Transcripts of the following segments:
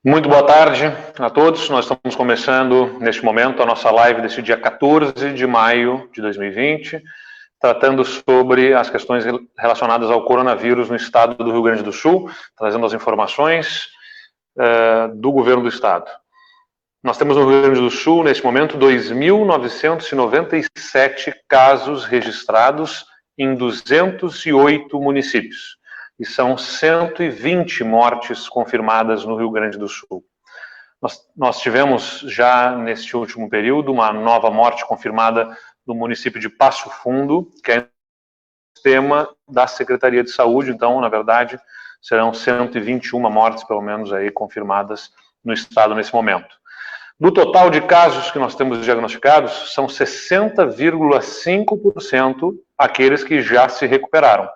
Muito boa tarde a todos. Nós estamos começando, neste momento, a nossa live desse dia 14 de maio de 2020, tratando sobre as questões relacionadas ao coronavírus no estado do Rio Grande do Sul, trazendo as informações do governo do estado. Nós temos no Rio Grande do Sul, neste momento, 2.997 casos registrados em 208 municípios. E são 120 mortes confirmadas no Rio Grande do Sul. Nós tivemos já, neste último período, uma nova morte confirmada no município de Passo Fundo, que é tema da Secretaria de Saúde. Então, na verdade, serão 121 mortes, pelo menos, aí confirmadas no estado nesse momento. Do total de casos que nós temos diagnosticados, são 60,5% aqueles que já se recuperaram.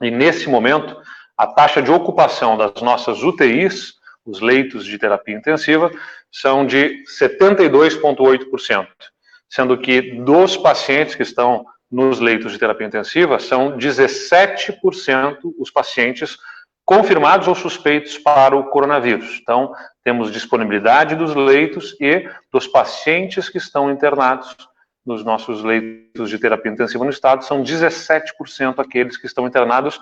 E, nesse momento, a taxa de ocupação das nossas UTIs, os leitos de terapia intensiva, são de 72,8%, sendo que dos pacientes que estão nos leitos de terapia intensiva, são 17% os pacientes confirmados ou suspeitos para o coronavírus. Então, temos disponibilidade dos leitos e dos pacientes que estão internados nos nossos leitos de terapia intensiva no estado, são 17% aqueles que estão internados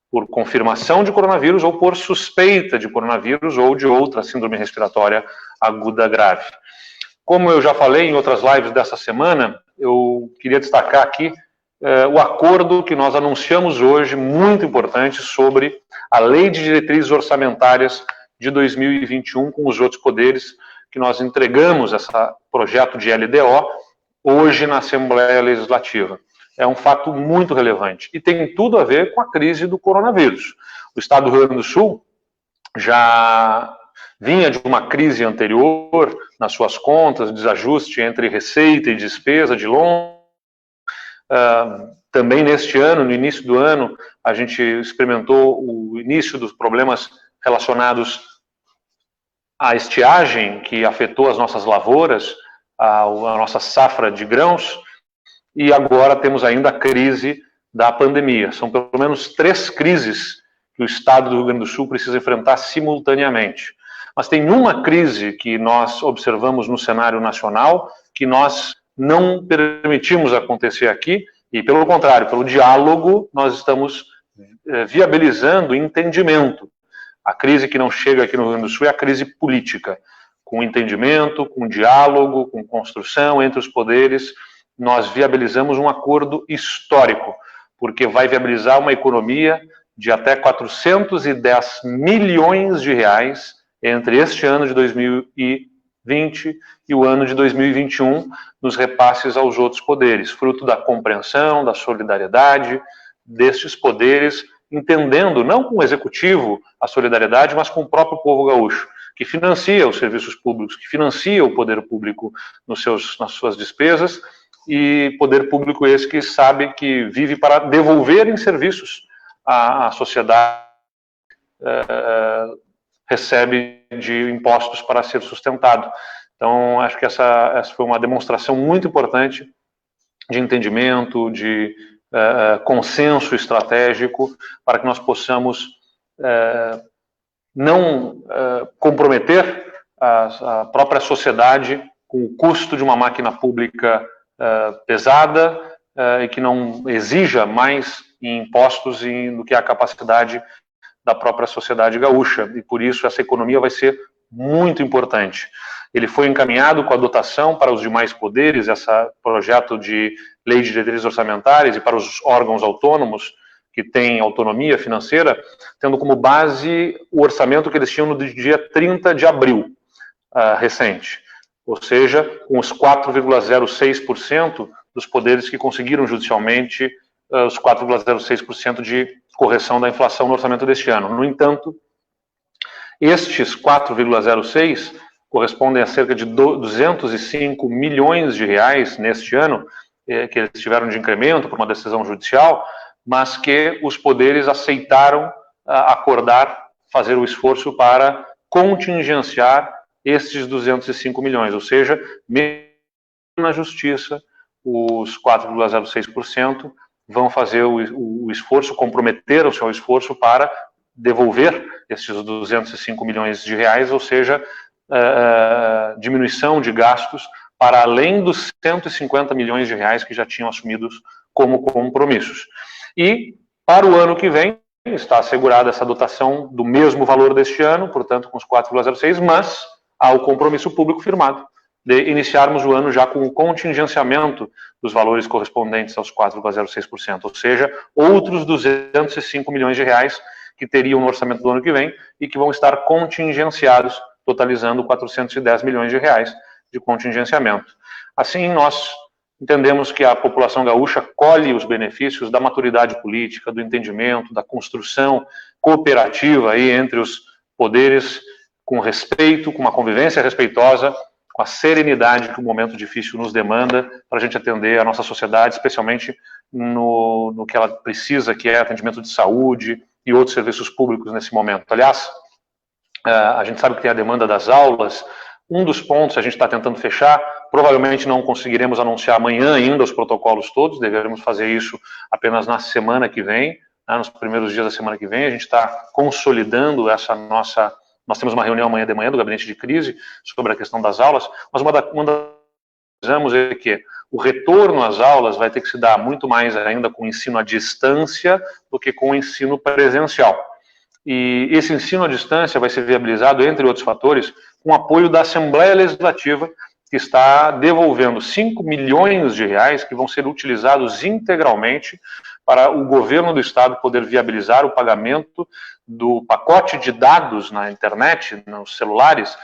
por confirmação de coronavírus ou por suspeita de coronavírus ou de outra síndrome respiratória aguda grave. Como eu já falei em outras lives dessa semana, eu queria destacar aqui o acordo que nós anunciamos hoje, muito importante, sobre a Lei de Diretrizes Orçamentárias de 2021 com os outros poderes, que nós entregamos esse projeto de LDO hoje na Assembleia Legislativa. É um fato muito relevante e tem tudo a ver com a crise do coronavírus. O estado do Rio Grande do Sul já vinha de uma crise anterior nas suas contas, desajuste entre receita e despesa de longo. Também neste ano, no início do ano, a gente experimentou o início dos problemas relacionados à estiagem, que afetou as nossas lavouras, a nossa safra de grãos, e agora temos ainda a crise da pandemia. São pelo menos 3 crises que o estado do Rio Grande do Sul precisa enfrentar simultaneamente. Mas tem uma crise que nós observamos no cenário nacional que nós não permitimos acontecer aqui, e pelo contrário, pelo diálogo, nós estamos viabilizando entendimento. A crise que não chega aqui no Rio Grande do Sul é a crise política, com entendimento, com diálogo, com construção entre os poderes. Nós viabilizamos um acordo histórico, porque vai viabilizar uma economia de até 410 milhões de reais entre este ano de 2020 e o ano de 2021, nos repasses aos outros poderes, fruto da compreensão, da solidariedade destes poderes, entendendo, não com o executivo a solidariedade, mas com o próprio povo gaúcho, que financia os serviços públicos, que financia o poder público nas suas despesas, e poder público esse que sabe que vive para devolver em serviços à sociedade, recebe de impostos para ser sustentado. Então, acho que essa foi uma demonstração muito importante de entendimento, de consenso estratégico, para que nós possamos não comprometer a própria sociedade com o custo de uma máquina pública pesada e que não exija mais impostos do que a capacidade da própria sociedade gaúcha. E por isso essa economia vai ser muito importante. Ele foi encaminhado com a dotação para os demais poderes, esse projeto de lei de diretrizes orçamentárias, e para os órgãos autônomos que têm autonomia financeira, tendo como base o orçamento que eles tinham no dia 30 de abril, recente. Ou seja, com os 4,06% dos poderes que conseguiram judicialmente os 4,06% de correção da inflação no orçamento deste ano. No entanto, estes 4,06% correspondem a cerca de 205 milhões de reais neste ano, que eles tiveram de incremento por uma decisão judicial, mas que os poderes aceitaram acordar, fazer o esforço para contingenciar estes 205 milhões, ou seja, mesmo na justiça, os 4,06% vão fazer o esforço, comprometeram-se ao esforço para devolver esses 205 milhões de reais, ou seja, diminuição de gastos para além dos 150 milhões de reais que já tinham assumidos como compromissos. E para o ano que vem, está assegurada essa dotação do mesmo valor deste ano, portanto com os 4,06, mas há o compromisso público firmado de iniciarmos o ano já com o contingenciamento dos valores correspondentes aos 4,06%, ou seja, outros 205 milhões de reais que teriam no orçamento do ano que vem e que vão estar contingenciados, totalizando 410 milhões de reais de contingenciamento. Assim, nós entendemos que a população gaúcha colhe os benefícios da maturidade política, do entendimento, da construção cooperativa aí entre os poderes, com respeito, com uma convivência respeitosa, com a serenidade que o momento difícil nos demanda para a gente atender a nossa sociedade, especialmente no que ela precisa, que é atendimento de saúde e outros serviços públicos nesse momento. Aliás, a gente sabe que tem a demanda das aulas. Um dos pontos a gente está tentando fechar, provavelmente não conseguiremos anunciar amanhã ainda os protocolos todos, deveremos fazer isso apenas na semana que vem, né, nos primeiros dias da semana que vem. A gente está consolidando essa nossa... Nós temos uma reunião amanhã de manhã do gabinete de crise sobre a questão das aulas, mas uma das é que o retorno às aulas vai ter que se dar muito mais ainda com o ensino à distância do que com o ensino presencial. E esse ensino à distância vai ser viabilizado, entre outros fatores, com o apoio da Assembleia Legislativa, que está devolvendo 5 milhões de reais que vão ser utilizados integralmente para o governo do estado poder viabilizar o pagamento do pacote de dados na internet, nos celulares,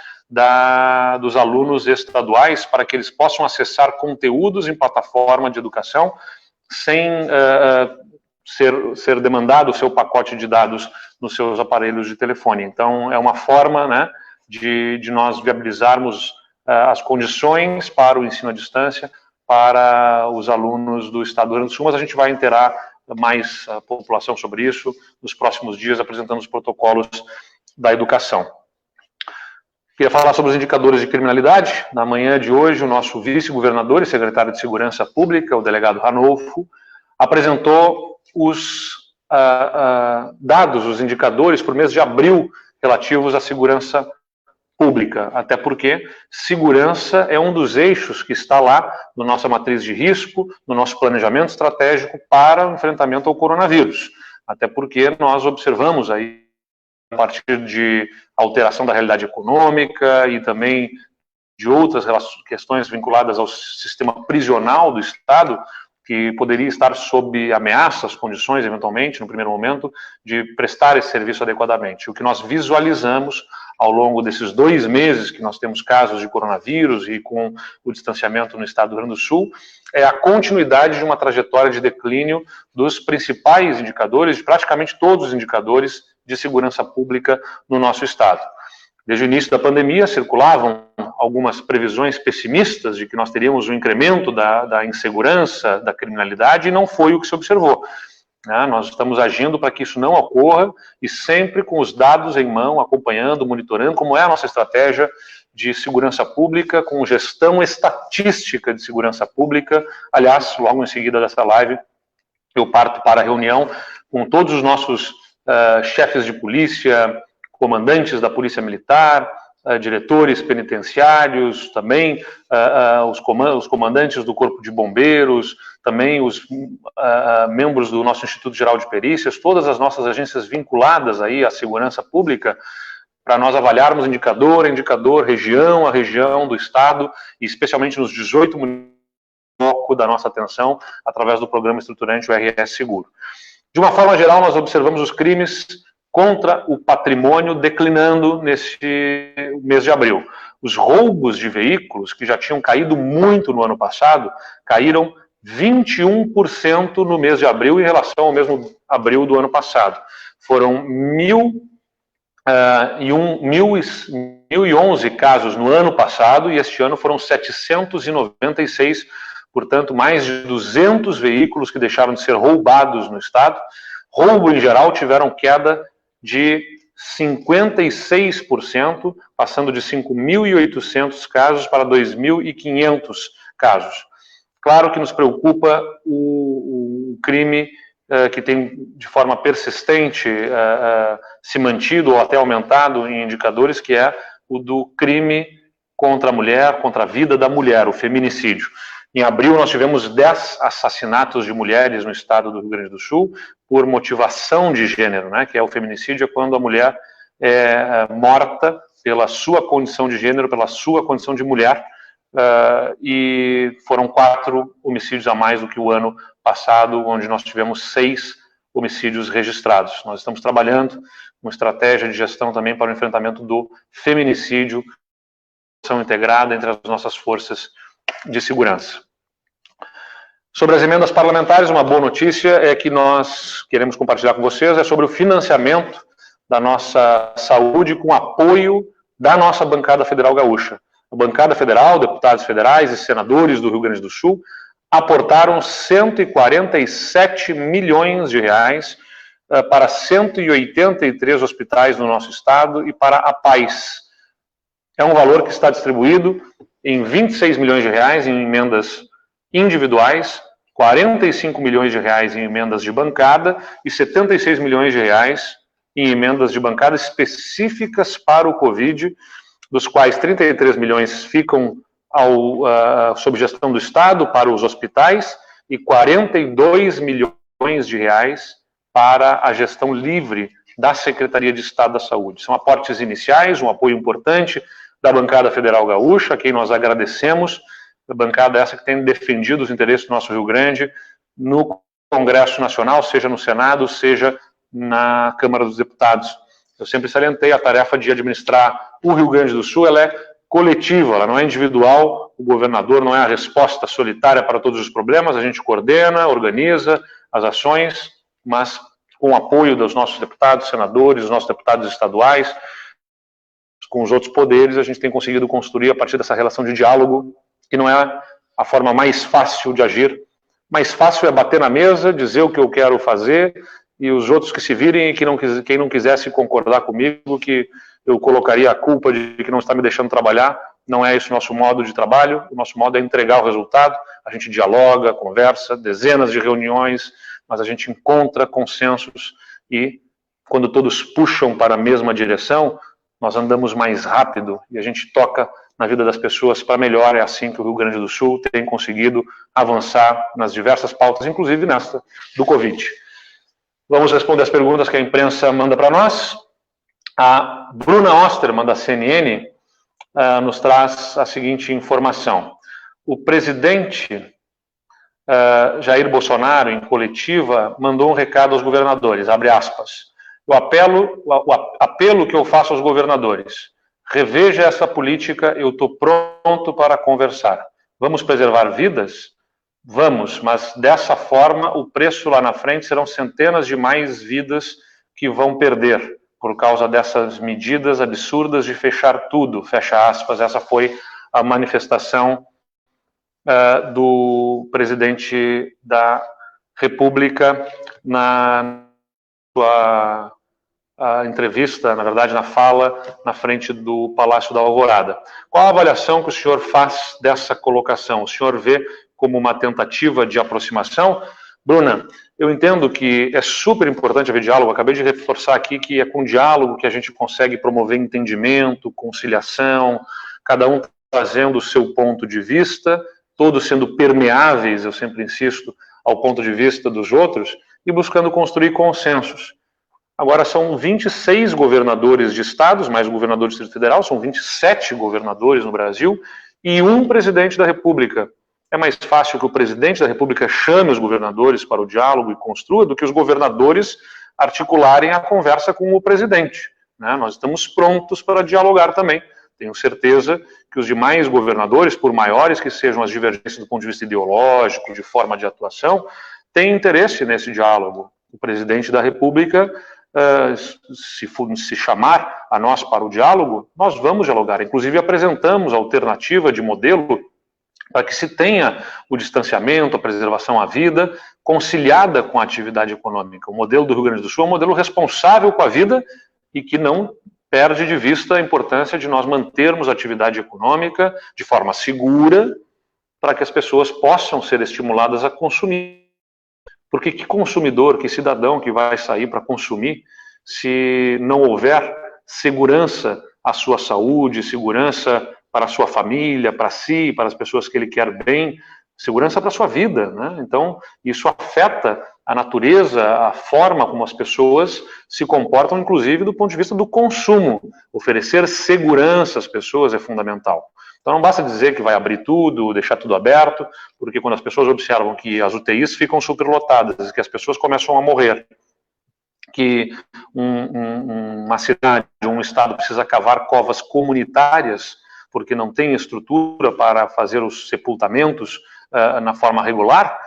dos alunos estaduais, para que eles possam acessar conteúdos em plataforma de educação sem ser demandado o seu pacote de dados nos seus aparelhos de telefone. Então, é uma forma, né, de nós viabilizarmos as condições para o ensino à distância para os alunos do estado do Rio Grande do Sul, mas a gente vai inteirar mais a população sobre isso nos próximos dias, apresentando os protocolos da educação. Queria falar sobre os indicadores de criminalidade. Na manhã de hoje, o nosso vice-governador e secretário de Segurança Pública, o delegado Ranolfo, apresentou os dados, os indicadores por mês de abril relativos à segurança pública, até porque segurança é um dos eixos que está lá na nossa matriz de risco, no nosso planejamento estratégico para o enfrentamento ao coronavírus, até porque nós observamos aí, a partir de alteração da realidade econômica e também de outras questões vinculadas ao sistema prisional do Estado, que poderia estar sob ameaça, as condições, eventualmente, no primeiro momento, de prestar esse serviço adequadamente. O que nós visualizamos ao longo desses 2 meses que nós temos casos de coronavírus e com o distanciamento no estado do Rio Grande do Sul, é a continuidade de uma trajetória de declínio dos principais indicadores, de praticamente todos os indicadores de segurança pública no nosso estado. Desde o início da pandemia, circulavam algumas previsões pessimistas de que nós teríamos um incremento da insegurança, da criminalidade, e não foi o que se observou. Nós estamos agindo para que isso não ocorra e sempre com os dados em mão, acompanhando, monitorando, como é a nossa estratégia de segurança pública, com gestão estatística de segurança pública. Aliás, logo em seguida dessa live, eu parto para a reunião com todos os nossos chefes de polícia, comandantes da Polícia Militar, diretores penitenciários, também os comandantes do Corpo de Bombeiros, também os membros do nosso Instituto Geral de Perícias, todas as nossas agências vinculadas aí à segurança pública, para nós avaliarmos indicador a indicador, região a região do Estado, e especialmente nos 18 municípios, foco da nossa atenção, através do programa estruturante, o RS Seguro. De uma forma geral, nós observamos os crimes contra o patrimônio declinando nesse mês de abril. Os roubos de veículos, que já tinham caído muito no ano passado, caíram 21% no mês de abril em relação ao mesmo abril do ano passado. Foram 1.011 casos no ano passado e este ano foram 796, portanto, mais de 200 veículos que deixaram de ser roubados no estado. Roubo em geral tiveram queda de 56%, passando de 5.800 casos para 2.500 casos. Claro que nos preocupa o crime que tem de forma persistente se mantido ou até aumentado em indicadores, que é o do crime contra a mulher, contra a vida da mulher, o feminicídio. Em abril, nós tivemos 10 assassinatos de mulheres no estado do Rio Grande do Sul por motivação de gênero, né, que é o feminicídio, é quando a mulher é morta pela sua condição de gênero, pela sua condição de mulher, e foram 4 homicídios a mais do que o ano passado, onde nós tivemos 6 homicídios registrados. Nós estamos trabalhando uma estratégia de gestão também para o enfrentamento do feminicídio, ação integrada entre as nossas forças de segurança. Sobre as emendas parlamentares, uma boa notícia é que nós queremos compartilhar com vocês, é sobre o financiamento da nossa saúde com apoio da nossa bancada federal gaúcha. A bancada federal, deputados federais e senadores do Rio Grande do Sul aportaram 147 milhões de reais para 183 hospitais no nosso estado e para a PAIS. É um valor que está distribuído em 26 milhões de reais em emendas individuais, 45 milhões de reais em emendas de bancada e 76 milhões de reais em emendas de bancada específicas para o Covid, dos quais 33 milhões ficam sob gestão do Estado para os hospitais e 42 milhões de reais para a gestão livre da Secretaria de Estado da Saúde. São aportes iniciais, um apoio importante da bancada federal gaúcha, a quem nós agradecemos, a bancada essa que tem defendido os interesses do nosso Rio Grande no Congresso Nacional, seja no Senado, seja na Câmara dos Deputados. Eu sempre salientei a tarefa de administrar o Rio Grande do Sul, ela é coletiva, ela não é individual, o governador não é a resposta solitária para todos os problemas, a gente coordena, organiza as ações, mas com o apoio dos nossos deputados, senadores, dos nossos deputados estaduais, com os outros poderes, a gente tem conseguido construir a partir dessa relação de diálogo, que não é a forma mais fácil de agir. Mais fácil é bater na mesa, dizer o que eu quero fazer, e os outros que se virem, e quem não quisesse concordar comigo, que eu colocaria a culpa de que não está me deixando trabalhar. Não é esse o nosso modo de trabalho, o nosso modo é entregar o resultado, a gente dialoga, conversa, dezenas de reuniões, mas a gente encontra consensos e, quando todos puxam para a mesma direção, nós andamos mais rápido e a gente toca na vida das pessoas para melhor. É assim que o Rio Grande do Sul tem conseguido avançar nas diversas pautas, inclusive nesta do Covid. Vamos responder as perguntas que a imprensa manda para nós. A Bruna Osterman, da CNN, nos traz a seguinte informação. O presidente Jair Bolsonaro, em coletiva, mandou um recado aos governadores, abre aspas, o apelo que eu faço aos governadores, reveja essa política, eu estou pronto para conversar. Vamos preservar vidas? Vamos, mas dessa forma o preço lá na frente serão centenas de mais vidas que vão perder por causa dessas medidas absurdas de fechar tudo, fecha aspas. Essa foi a manifestação do presidente da República na sua entrevista, na verdade, na fala na frente do Palácio da Alvorada. Qual a avaliação que o senhor faz dessa colocação? O senhor vê como uma tentativa de aproximação? Bruna, eu entendo que é super importante haver diálogo, acabei de reforçar aqui que é com diálogo que a gente consegue promover entendimento, conciliação, cada um trazendo o seu ponto de vista, todos sendo permeáveis, eu sempre insisto, ao ponto de vista dos outros, e buscando construir consensos. Agora são 26 governadores de estados, mais o governador do Distrito Federal, são 27 governadores no Brasil, e um presidente da República. É mais fácil que o presidente da República chame os governadores para o diálogo e construa do que os governadores articularem a conversa com o presidente, né? Nós estamos prontos para dialogar também. Tenho certeza que os demais governadores, por maiores que sejam as divergências do ponto de vista ideológico, de forma de atuação, têm interesse nesse diálogo. O presidente da República, se chamar a nós para o diálogo, nós vamos dialogar. Inclusive apresentamos a alternativa de modelo para que se tenha o distanciamento, a preservação à vida, conciliada com a atividade econômica. O modelo do Rio Grande do Sul é um modelo responsável com a vida e que não perde de vista a importância de nós mantermos a atividade econômica de forma segura, para que as pessoas possam ser estimuladas a consumir. Porque que consumidor, que cidadão que vai sair para consumir se não houver segurança à sua saúde, segurança para a sua família, para si, para as pessoas que ele quer bem, segurança para a sua vida, né? Então, isso afeta a natureza, a forma como as pessoas se comportam, inclusive do ponto de vista do consumo. Oferecer segurança às pessoas é fundamental. Então, não basta dizer que vai abrir tudo, deixar tudo aberto, porque quando as pessoas observam que as UTIs ficam superlotadas, que as pessoas começam a morrer, que uma cidade, um estado precisa cavar covas comunitárias, porque não tem estrutura para fazer os sepultamentos na forma regular,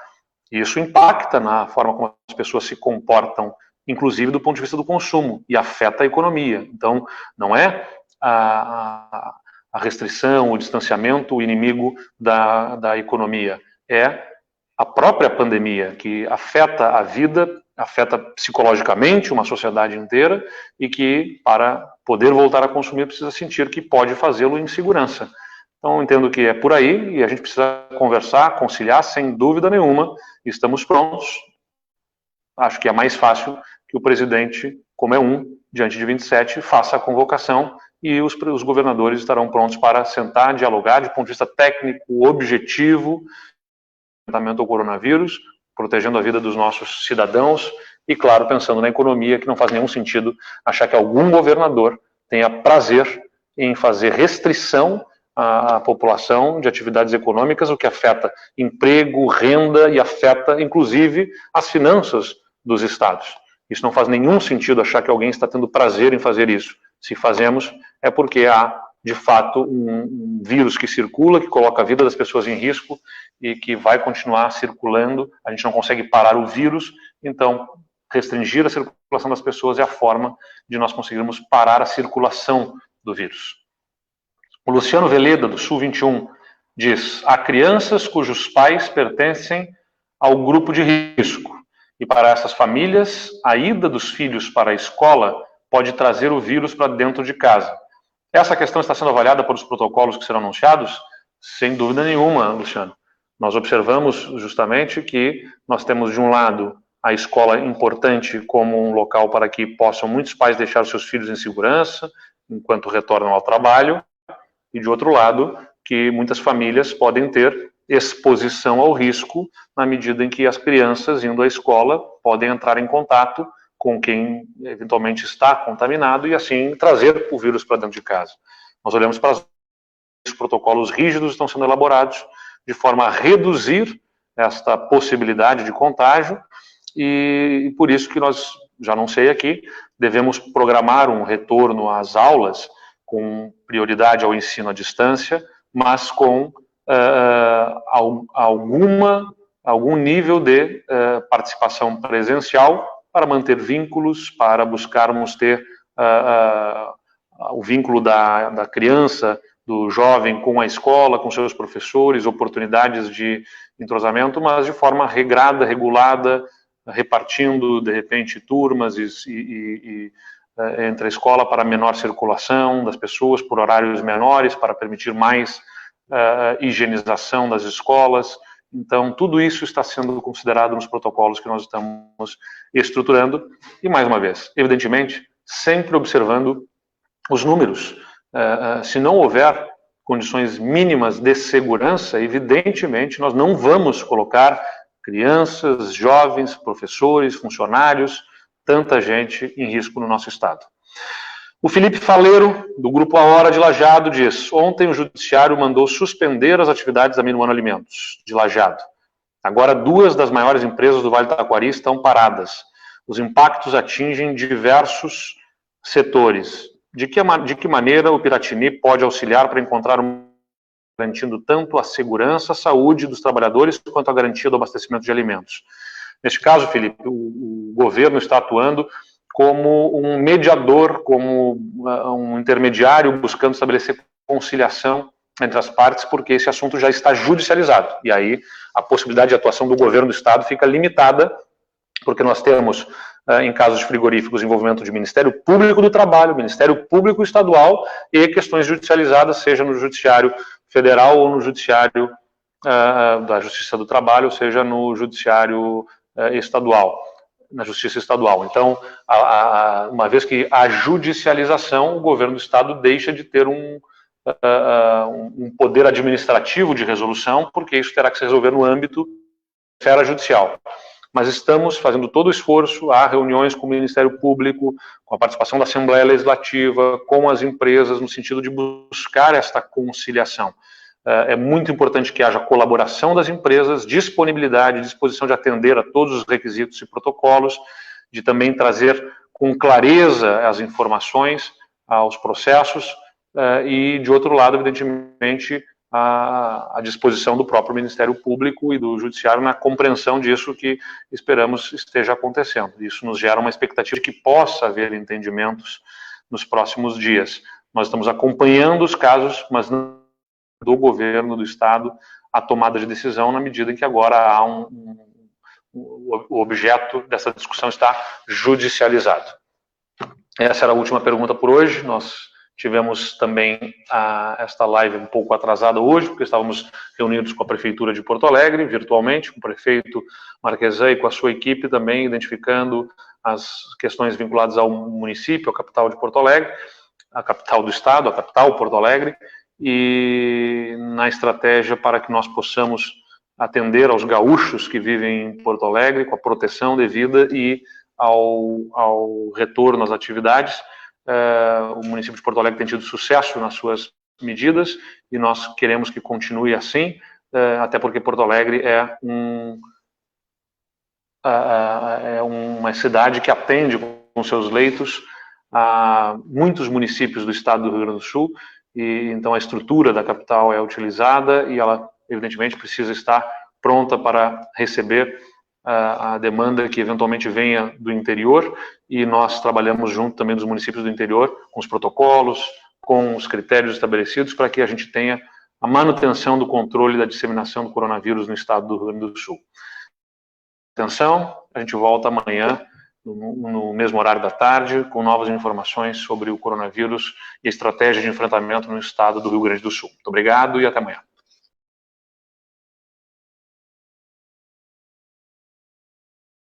isso impacta na forma como as pessoas se comportam, inclusive do ponto de vista do consumo, e afeta a economia. Então, não é a restrição, o distanciamento, o inimigo da economia, é a própria pandemia, que afeta a vida, afeta psicologicamente uma sociedade inteira, e que, para poder voltar a consumir, precisa sentir que pode fazê-lo em segurança. Então, entendo que é por aí, e a gente precisa conversar, conciliar, sem dúvida nenhuma. Estamos prontos. Acho que é mais fácil que o presidente, como é diante de 27, faça a convocação, e os governadores estarão prontos para sentar, dialogar, de ponto de vista técnico, objetivo, enfrentamento ao coronavírus, protegendo a vida dos nossos cidadãos, e, claro, pensando na economia, que não faz nenhum sentido achar que algum governador tenha prazer em fazer restrição a população de atividades econômicas, o que afeta emprego, renda e afeta, inclusive, as finanças dos estados. Isso não faz nenhum sentido achar que alguém está tendo prazer em fazer isso. Se fazemos, é porque há, de fato, um vírus que circula, que coloca a vida das pessoas em risco e que vai continuar circulando. A gente não consegue parar o vírus, então restringir a circulação das pessoas é a forma de nós conseguirmos parar a circulação do vírus. O Luciano Veleda, do Sul 21, diz: há crianças cujos pais pertencem ao grupo de risco, e para essas famílias, a ida dos filhos para a escola pode trazer o vírus para dentro de casa. Essa questão está sendo avaliada por os protocolos que serão anunciados? Sem dúvida nenhuma, Luciano. Nós observamos justamente que nós temos, de um lado, a escola importante como um local para que possam muitos pais deixar os seus filhos em segurança enquanto retornam ao trabalho, e, de outro lado, que muitas famílias podem ter exposição ao risco na medida em que as crianças, indo à escola, podem entrar em contato com quem eventualmente está contaminado e, assim, trazer o vírus para dentro de casa. Nós olhamos para os protocolos rígidos que estão sendo elaborados de forma a reduzir esta possibilidade de contágio, e por isso que nós, já não sei aqui, devemos programar um retorno às aulas com prioridade ao ensino à distância, mas com algum nível de participação presencial para manter vínculos, para buscarmos ter o vínculo da criança, do jovem com a escola, com seus professores, oportunidades de entrosamento, mas de forma regrada, regulada, repartindo, de repente, turmas entre a escola para menor circulação das pessoas, por horários menores, para permitir mais higienização das escolas. Então, tudo isso está sendo considerado nos protocolos que nós estamos estruturando, e, mais uma vez, evidentemente, sempre observando os números. Se não houver condições mínimas de segurança, evidentemente, nós não vamos colocar crianças, jovens, professores, funcionários, tanta gente em risco no nosso estado. O Felipe Faleiro, do Grupo A Hora de Lajeado, diz: ontem o Judiciário mandou suspender as atividades da Minuano Alimentos, de Lajeado. Agora, 2 das maiores empresas do Vale do Taquari estão paradas. Os impactos atingem diversos setores. De que maneira o Piratini pode auxiliar para encontrar garantindo tanto a segurança, a saúde dos trabalhadores, quanto a garantia do abastecimento de alimentos? Neste caso, Felipe, o governo está atuando como um mediador, como um intermediário, buscando estabelecer conciliação entre as partes, porque esse assunto já está judicializado. E aí a possibilidade de atuação do governo do Estado fica limitada, porque nós temos, em casos frigoríficos, envolvimento de Ministério Público do Trabalho, Ministério Público Estadual e questões judicializadas, seja no Judiciário Federal ou no Judiciário da Justiça do Trabalho, ou seja no Judiciário estadual, na Justiça Estadual. Então, uma vez que a judicialização, o governo do Estado deixa de ter um poder administrativo de resolução, porque isso terá que se resolver no âmbito da esfera judicial. Mas estamos fazendo todo o esforço, há reuniões com o Ministério Público, com a participação da Assembleia Legislativa, com as empresas, no sentido de buscar esta conciliação. É muito importante que haja colaboração das empresas, disponibilidade, disposição de atender a todos os requisitos e protocolos, de também trazer com clareza as informações aos processos, e, de outro lado, evidentemente, a disposição do próprio Ministério Público e do Judiciário na compreensão disso que esperamos esteja acontecendo. Isso nos gera uma expectativa de que possa haver entendimentos nos próximos dias. Nós estamos acompanhando os casos, mas não do governo do Estado a tomada de decisão na medida em que agora há o objeto dessa discussão está judicializado. Essa era a última pergunta por hoje. Nós tivemos também esta live um pouco atrasada hoje, porque estávamos reunidos com a Prefeitura de Porto Alegre, virtualmente, com o prefeito Marquesan e com a sua equipe também, identificando as questões vinculadas ao município, à capital de Porto Alegre, a capital do Estado, a capital Porto Alegre, e na estratégia para que nós possamos atender aos gaúchos que vivem em Porto Alegre, com a proteção devida e ao retorno às atividades. O município de Porto Alegre tem tido sucesso nas suas medidas e nós queremos que continue assim, até porque Porto Alegre é uma cidade que atende com seus leitos a muitos municípios do estado do Rio Grande do Sul, e então a estrutura da capital é utilizada e ela, evidentemente, precisa estar pronta para receber a demanda que eventualmente venha do interior, e nós trabalhamos junto também dos municípios do interior, com os protocolos, com os critérios estabelecidos, para que a gente tenha a manutenção do controle da disseminação do coronavírus no estado do Rio Grande do Sul. Atenção, a gente volta amanhã, no mesmo horário da tarde, com novas informações sobre o coronavírus e a estratégia de enfrentamento no estado do Rio Grande do Sul. Muito obrigado e até amanhã.